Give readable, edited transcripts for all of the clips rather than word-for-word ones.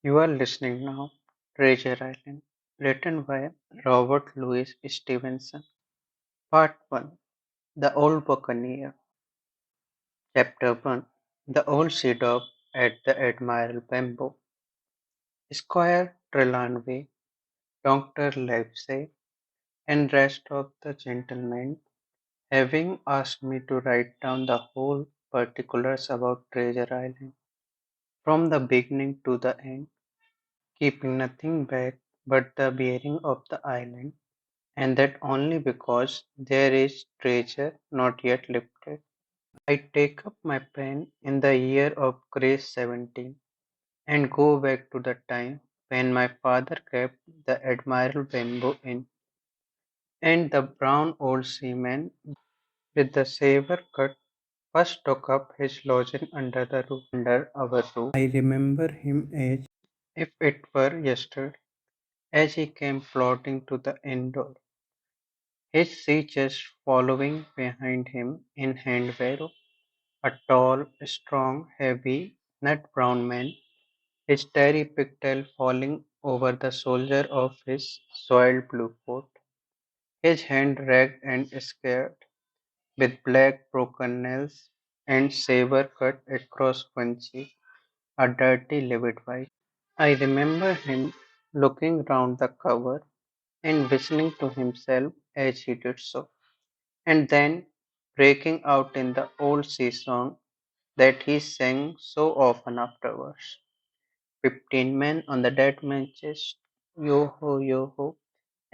You are listening now, Treasure Island, written by Robert Louis Stevenson. Part 1. The Old Buccaneer. Chapter 1. The Old Sea Dog at the Admiral Benbow. Squire Trelawney, Dr. Livesey, and rest of the gentlemen, having asked me to write down the whole particulars about Treasure Island, from the beginning to the end, keeping nothing back but the bearing of the island, and that only because there is treasure not yet lifted. I take up my pen in the year of grace 17 and go back to the time when my father kept the Admiral Benbow Inn, and the brown old seaman with the sabre cut first took up his lodging under our roof. I remember him as if it were yesterday, as he came plodding to the inn door, his sea chest following behind him in hand barrow. A tall, strong, heavy, nut-brown man, his tarry pigtail falling over the shoulder of his soiled blue coat, his hand ragged and scarred, with black broken nails and sabre cut across one cheek, a dirty livid white. I remember him looking round the cover and whistling to himself as he did so, and then breaking out in the old sea song that he sang so often afterwards. 15 men on the dead man's chest, yo ho,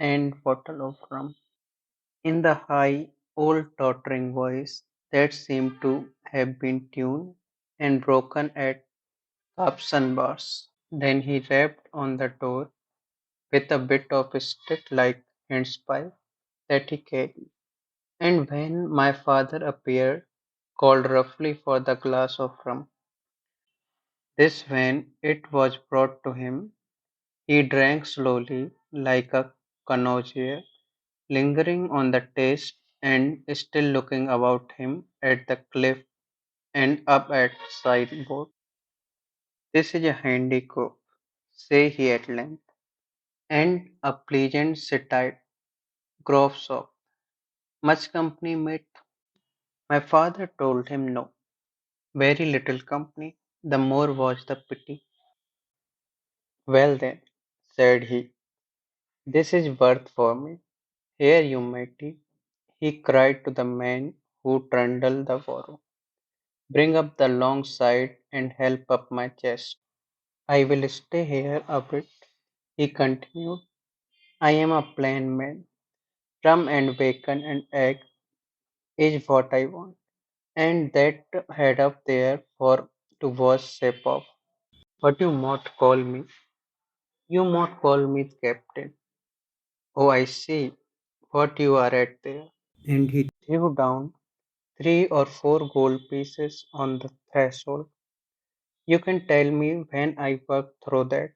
and bottle of rum, in the high, old tottering voice that seemed to have been tuned and broken at cups and bars. Then he rapped on the door with a bit of a stick-like handspike that he carried, and when my father appeared, called roughly for the glass of rum. This when it was brought to him, he drank slowly, like a connoisseur, lingering on the taste and still looking about him at the cliff and up at sideboard. "This is a handy cove," say he at length, "and a pleasant sitite grove shop. Much company, mate?" My father told him no, very little company, the more was the pity. "Well then," said he, "this is worth for me. Here, you matey," he cried to the man who trundled the barrow, "bring up the long side and help up my chest. I will stay here a bit," he continued. "I am a plain man. Rum and bacon and egg is what I want, and that head up there for to wash shape off. What you mought call me? You mought call me captain. Oh, I see what you are at there." And he threw down 3 or 4 gold pieces on the threshold. "You can tell me when I work through that,"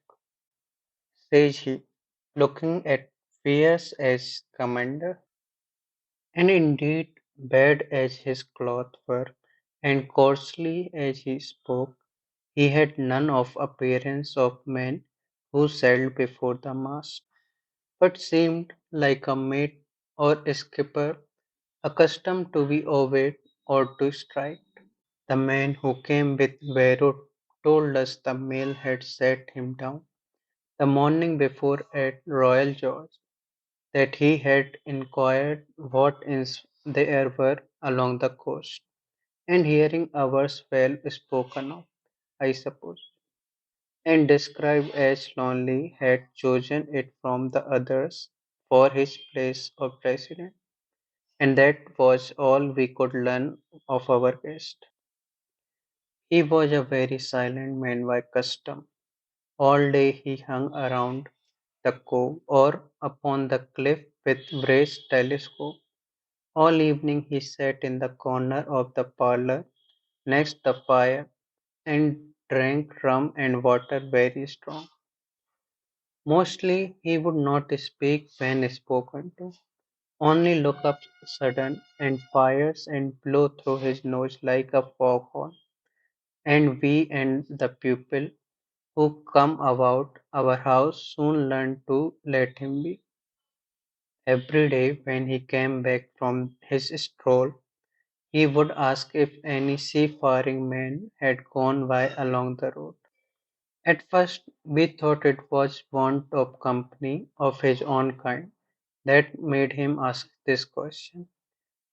says he, looking as fierce as commander. And indeed, bad as his clothes were, and coarsely as he spoke, he had none of appearance of man who sailed before the mast, but seemed like a mate or skipper accustomed to be obeyed or to strike. The man who came with Varro told us the mail had set him down the morning before at Royal George, that he had inquired what inns there were along the coast, and hearing ours well spoken of, I suppose, and described as lonely, had chosen it from the others for his place of residence, and that was all we could learn of our guest. He was a very silent man by custom. All day he hung around the cove or upon the cliff with raised telescope. All evening he sat in the corner of the parlour next the fire and drank rum and water very strong. Mostly he would not speak when spoken to, only look up sudden and fierce and blow through his nose like a foghorn, and we and the pupil who come about our house soon learned to let him be. Every day when he came back from his stroll, he would ask if any seafaring man had gone by along the road. At first we thought it was want of company of his own kind that made him ask this question,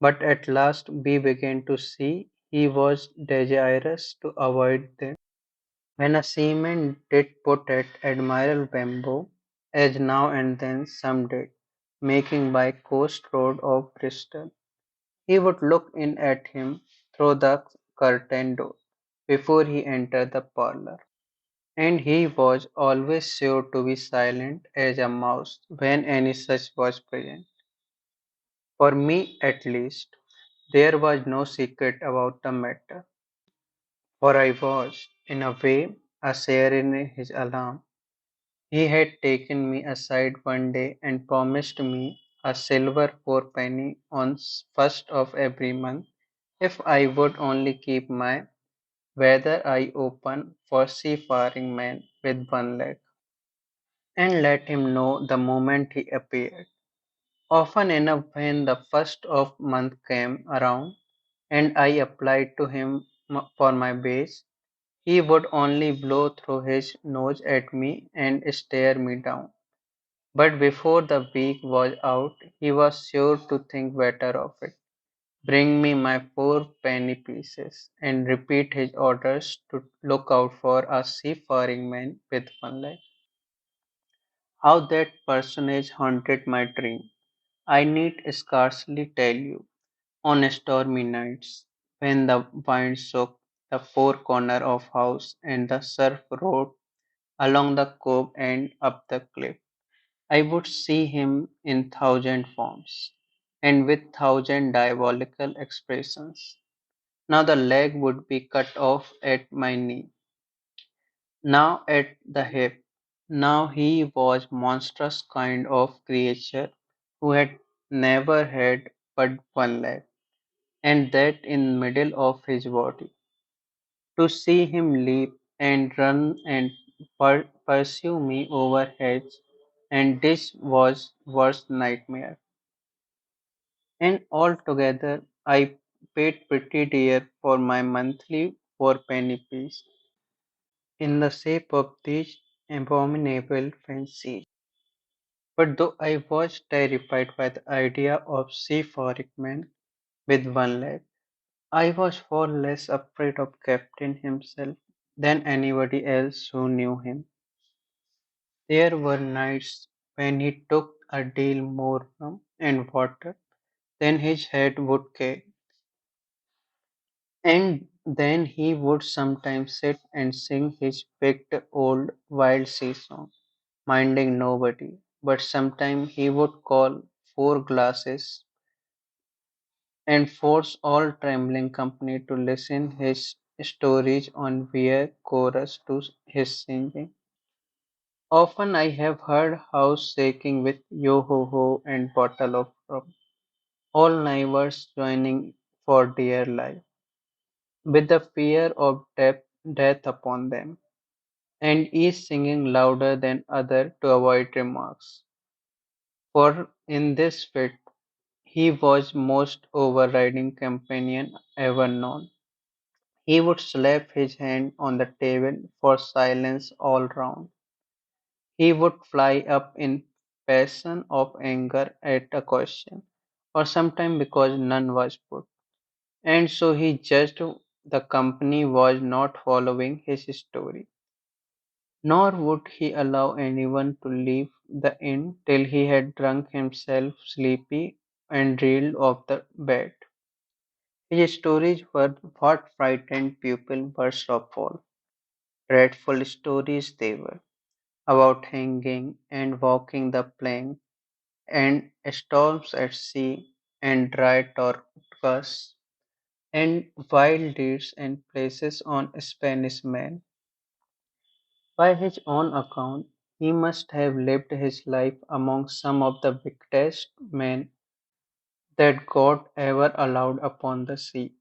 but at last we began to see he was desirous to avoid them. When a seaman did put at Admiral Benbow, as now and then some did, making by coast road of Bristol, he would look in at him through the curtained door before he entered the parlour, and he was always sure to be silent as a mouse when any such was present. For me, at least, there was no secret about the matter, for I was, in a way, a share in his alarm. He had taken me aside one day and promised me a silver fourpenny on first of every month if I would only keep my weather eye open for seafaring men with one leg, and let him know the moment he appeared. Often enough when the first of month came around and I applied to him for my base, he would only blow through his nose at me and stare me down. But before the week was out, he was sure to think better of it, bring me my four penny pieces, and repeat his orders to look out for a seafaring man with one leg. How that personage haunted my dream, I need scarcely tell you. On stormy nights, when the wind shook the four corners of house and the surf roared along the cove and up the cliff, I would see him in thousand forms, and with thousand diabolical expressions. Now the leg would be cut off at my knee, now at the hip. Now he was monstrous kind of creature who had never had but one leg, and that in middle of his body. To see him leap and run and pursue me over hedge and this was worst nightmare. And altogether I paid pretty dear for my monthly fourpenny piece in the shape of these abominable fancies. But though I was terrified by the idea of seafaring men with one leg, I was far less afraid of Captain himself than anybody else who knew him. There were nights when he took a deal more rum and water than his head would carry, and then he would sometimes sit and sing his picked old wild sea song, minding nobody, but sometimes he would call four glasses and force all trembling company to listen his stories on weir chorus to his singing. Often I have heard house shaking with yo-ho-ho and bottle of rum, all neighbors joining for dear life, with the fear of death upon them, and each singing louder than other to avoid remarks. For in this fit he was most overriding companion ever known. He would slap his hand on the table for silence all round. He would fly up in passion of anger at a question, or sometimes because none was put, and so he judged the company was not following his story. Nor would he allow anyone to leave the inn till he had drunk himself sleepy and reeled off the bed. His stories were what frightened people worst of all. Dreadful stories they were, about hanging and walking the plank, and storms at sea, and dry tortugas, and wild deeds and places on Spanish men. By his own account, he must have lived his life among some of the wickedest men that God ever allowed upon the sea,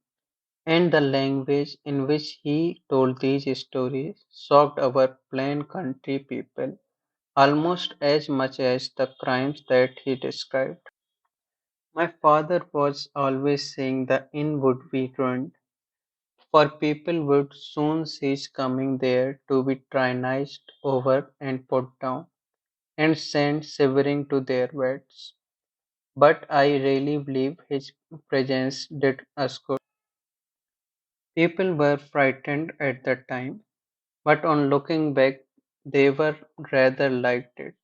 and the language in which he told these stories shocked our plain country people almost as much as the crimes that he described. My father was always saying the inn would be ruined, for people would soon cease coming there to be tyrannized over and put down, and sent shivering to their beds. But I really believe his presence did us good. People were frightened at the time, but on looking back, they were rather liked it.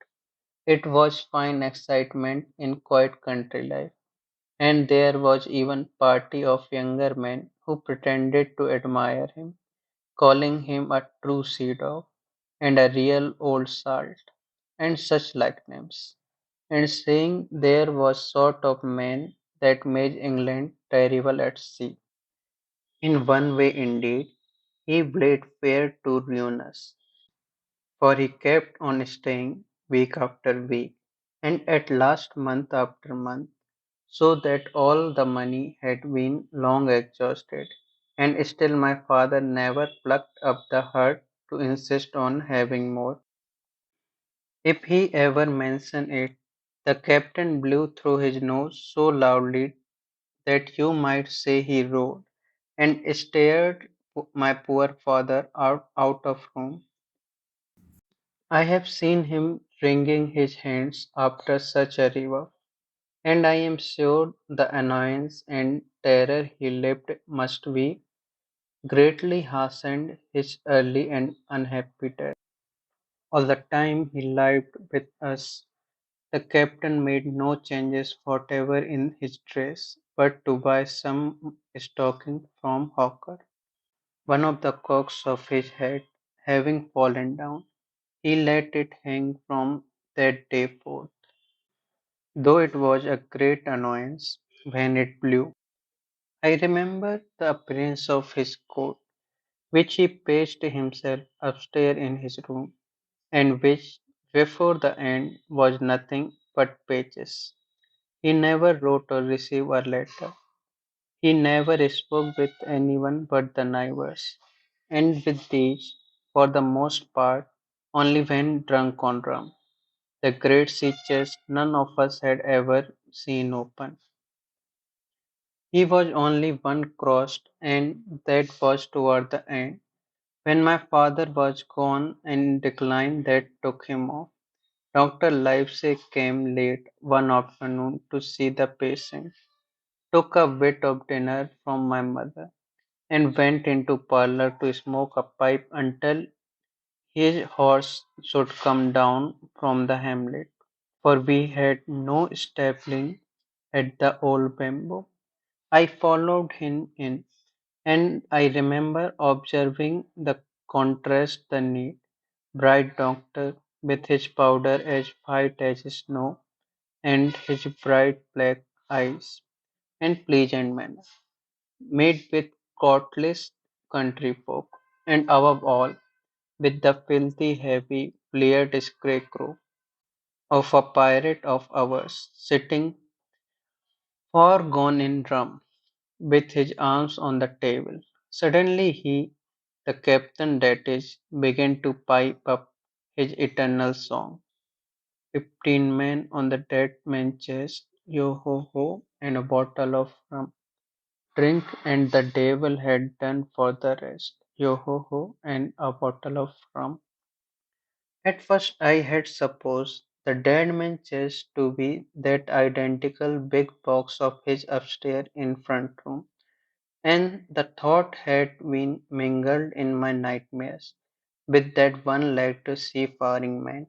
It was fine excitement in quiet country life, and there was even party of younger men who pretended to admire him, calling him a true sea dog and a real old salt, and such like names, and saying there was sort of man that made England terrible at sea. In one way indeed, he played fair to ruin us, for he kept on staying week after week, and at last month after month, so that all the money had been long exhausted, and still my father never plucked up the heart to insist on having more. If he ever mentioned it, the captain blew through his nose so loudly that you might say he roared, and stared my poor father out of room. I have seen him wringing his hands after such a rebuff, and I am sure the annoyance and terror he lived must be greatly hastened his early and unhappy death. All the time he lived with us, the captain made no changes whatever in his dress, but to buy some stocking from hawker. One of the cocks of his hat having fallen down, he let it hang from that day forth, though it was a great annoyance when it blew. I remember the appearance of his coat, which he patched himself upstairs in his room, and which, before the end, was nothing but patches. He never wrote or received a letter. He never spoke with anyone but the neighbors, and with these, for the most part, only when drunk on rum. The great sea chest none of us had ever seen open. He was only one crossed, and that was toward the end, when my father was gone and decline that took him off. Dr. Livesey came late one afternoon to see the patient, took a bit of dinner from my mother, and went into parlour to smoke a pipe until his horse should come down from the hamlet, for we had no stabling at the old Benbow. I followed him in, and I remember observing the contrast the neat, bright doctor, with his powder as white as snow, and his bright black eyes, and pleasant manner, made with courteous country folk, and above all, with the filthy, heavy, bleared scarecrow of a pirate of ours, sitting far gone in rum, with his arms on the table. Suddenly he, the captain that is, began to pipe up his eternal song. 15 men on the dead man's chest, yo ho ho, and a bottle of rum. Drink and the devil had done for the rest, yo ho ho, and a bottle of rum. At first I had supposed the dead man's chest to be that identical big box of his upstairs in front room, and the thought had been mingled in my nightmares with that one-legged seafaring man.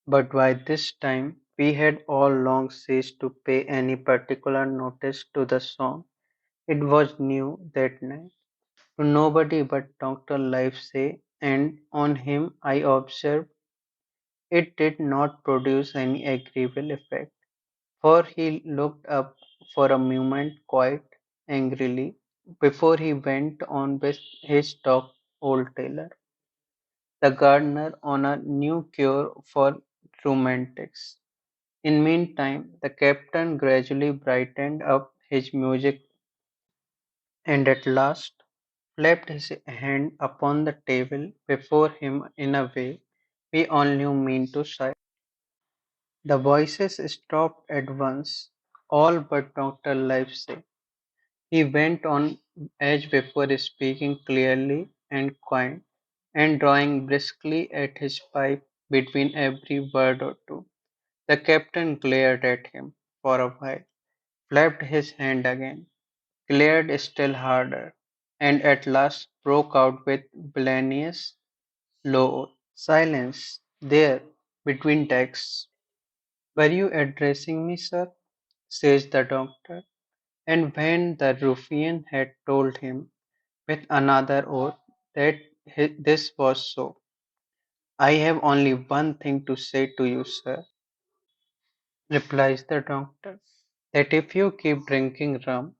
But by this time we had all long ceased to pay any particular notice to the song. It was new that night, to nobody but Dr. Livesey, and on him I observed it did not produce any agreeable effect, for he looked up for a moment quite angrily before he went on with his talk old Taylor, the gardener, on a new cure for rheumatics. In meantime, the captain gradually brightened up his music and at last clapped his hand upon the table before him in a way we all knew meant to sigh. The voices stopped at once, all but Dr. Livesey. He went on as before, speaking clearly and quiet, and drawing briskly at his pipe between every word or two. The captain glared at him for a while, flapped his hand again, glared still harder, and at last broke out with villainous low oath. "Silence! There, between decks! Were you addressing me, sir?" says the doctor. And when the ruffian had told him, with another oath, that this was so, "I have only one thing to say to you, sir," replies the doctor, "that if you keep drinking rum,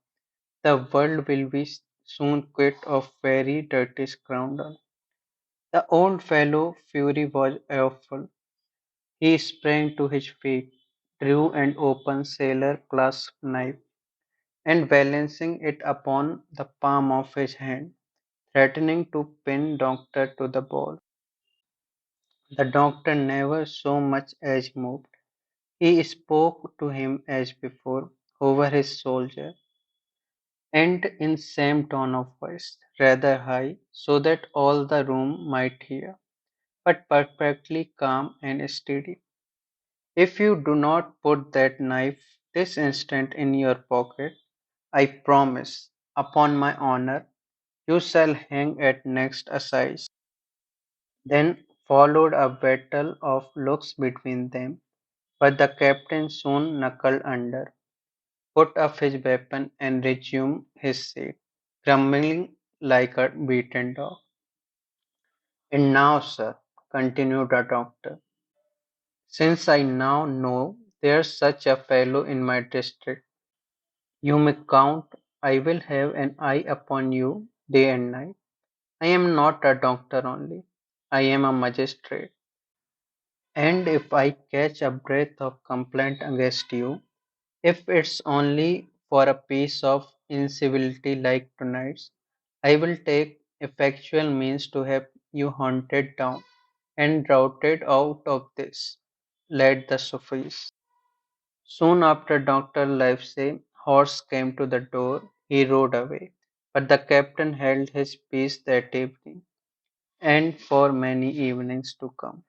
the world will be soon quit of very dirty scoundrel." The old fellow's fury was awful. He sprang to his feet, drew an open sailor clasp knife, and balancing it upon the palm of his hand, threatening to pin Doctor to the ball. The doctor never so much as moved. He spoke to him as before, over his shoulder, and in same tone of voice, rather high, so that all the room might hear, but perfectly calm and steady. "If you do not put that knife this instant in your pocket, I promise, upon my honour, you shall hang at next assize." Then followed a battle of looks between them, but the captain soon knuckled under, put up his weapon, and resumed his seat, grumbling like a beaten dog. "And now, sir," continued the doctor, "since I now know there's such a fellow in my district, you may count I will have an eye upon you day and night. I am not a doctor only, I am a magistrate, and if I catch a breath of complaint against you, if it's only for a piece of incivility like tonight's, I will take effectual means to have you hunted down and routed out of this. Let the suffice." Soon after Dr. Livesey's horse came to the door, he rode away, but the captain held his peace that evening, and for many evenings to come.